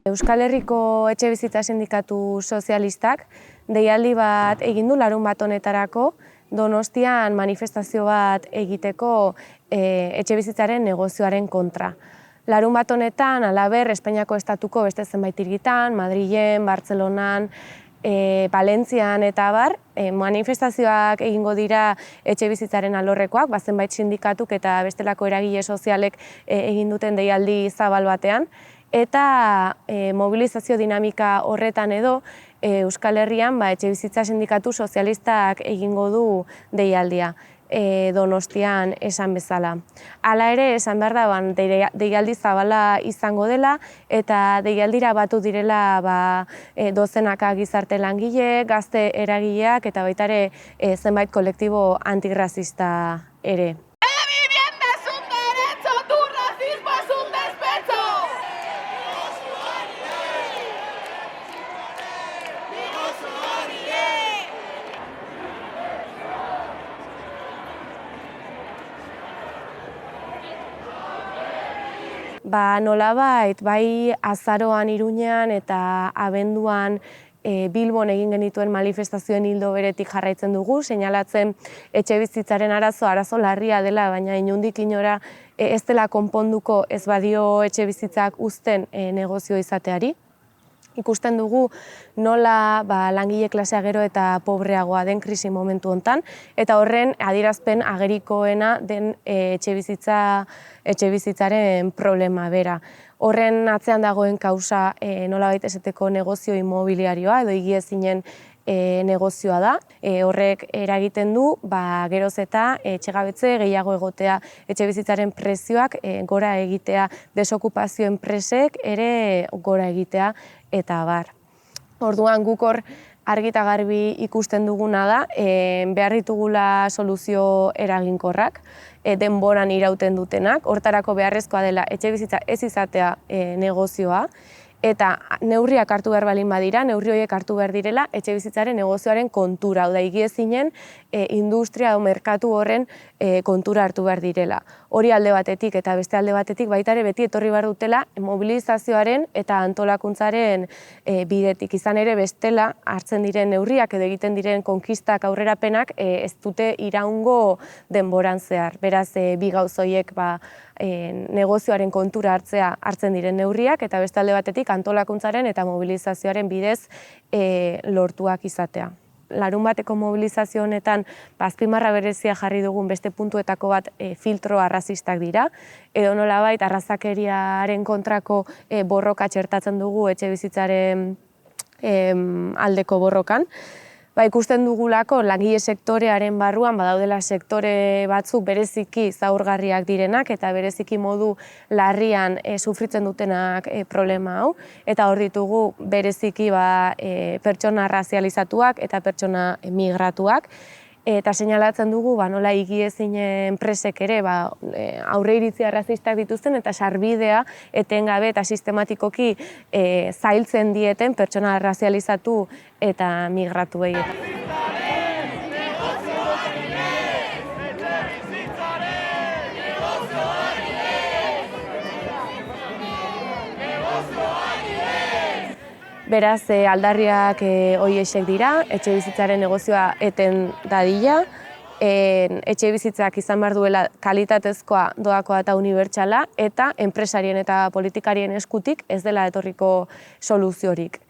Euskal Herriko Etxebizitza Sindikatu Sozialistak deialdi bat egin du larunbat honetarako Donostian manifestazio bat egiteko etxebizitzaren negozioaren kontra. Larunbat honetan, halaber, Espainiako estatuko beste zenbait hiritan, Madrilen, Bartzelonan, Valentzian eta abar, manifestazioak egingo dira etxebizitzaren alorrekoak, zenbait sindikatuk eta bestelako eragile sozialek egin duten deialdi zabal batean, eta mobilizazio dinamika horretan edo Euskal Herrian Etxebizitza Sindikatu Sozialistak egingo du deialdia. Donostian esan bezala. Hala ere, esan behar da, deialdi zabala izango dela eta deialdira batu direla dozenaka gizarte langile, gazte eragileak eta baita ere zenbait kolektibo antirrazista ere. Nolabait, bai azaroan Iruñean eta abenduan Bilbon egin genituen manifestazioen ildo beretik jarraitzen dugu, seinalatzen etxebizitzaren arazo larria dela, baina inondik inora ez dela konponduko ez badio etxebizitzak uzten negozio izateari. Ikusten dugu nola langile klasea gero eta pobreagoa den krisi momentu hontan, eta horren adierazpen agerikoena den etxebizitzaren problema bera. Horren atzean dagoen kausa nolabait esateko negozio inmobiliarioa edo higiezinen negozioa da. Horrek eragiten du geroz eta etxegabetze gehiago egotea, etxebizitzaren prezioak gora egitea, desokupazio enpresek ere gora egitea eta abar. Orduan guk hor argi eta garbi ikusten duguna da, behar ditugula soluzio eraginkorrak, denboran irauten dutenak, hortarako beharrezkoa dela etxebizitza ez izatea negozioa, eta neurriak hartu behar balin badira, neurri horiek hartu behar direla etxebizitzaren negozioaren kontura, hau da higiezinen industria edo merkatu horren kontura hartu behar direla. Hori alde batetik eta beste alde batetik baita ere beti etorri behar dutela mobilizazioaren eta antolakuntzaren bidetik. Izan ere bestela hartzen diren neurriak edo egiten diren konkistak aurrerapenak ez dute iraungo denboran zehar. Beraz, bi gauza horiek negozioaren kontura hartzen diren neurriak eta beste alde batetik antolakuntzaren eta mobilizazioaren bidez lortuak izatea. Larunbateko mobilizazio honetan azpimarra berezia jarri dugun beste puntuetako bat filtro arrazistak dira, edo nolabait arrazakeriaren kontrako borroka txertatzen dugu etxebizitzaren aldeko borrokan. Ikusten dugulako langile sektorearen barruan badaudela sektore batzuk bereziki zaurgarriak direnak eta bereziki modu larrian sufritzen dutenak problema hau. Eta hor ditugu bereziki pertsona razializatuak eta pertsona migratuak. Eta seinalatzen dugu nola higiezinen enpresek ere aurreiritzia arrazistak dituzten eta sarbidea etengabe eta sistematikoki zailtzen dieten pertsona razializatu eta migratuei. Beraz, aldarriak horiexek dira, etxebizitzaren negozioa eten dadila, etxebizitzak izan behar duela kalitatezkoa, doakoa eta unibertsala, eta enpresarien eta politikarien eskutik ez dela etorriko soluziorik.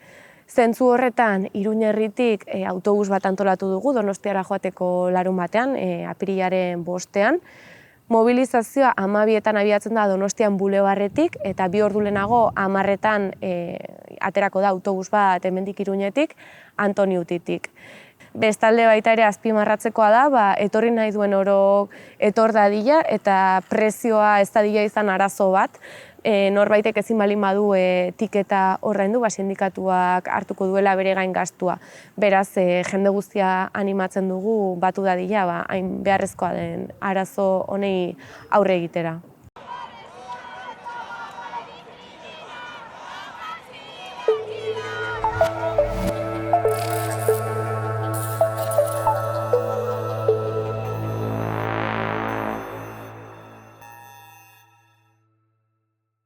Zentzu horretan, Iruñerritik autobus bat antolatu dugu Donostiara joateko larunbatean, apirilaren 5ean, mobilizazioa 12etan abiatzen da Donostian bulebarretik eta 2 ordu lehenago 10etan aterako da autobus bat hemendik Iruñetik, Antoniutitik. Bestalde baita ere azpimarratzekoa da, etorri nahi duen orok etor dadila eta prezioa ez dadila izan arazo bat. Norbaitek ezin balin badu tiketa ordaindu, sindikatuak hartuko duela bere gain gastua. Beraz, jende guztia animatzen dugu batu dadila, hain beharrezkoa den arazo honei aurre egitera.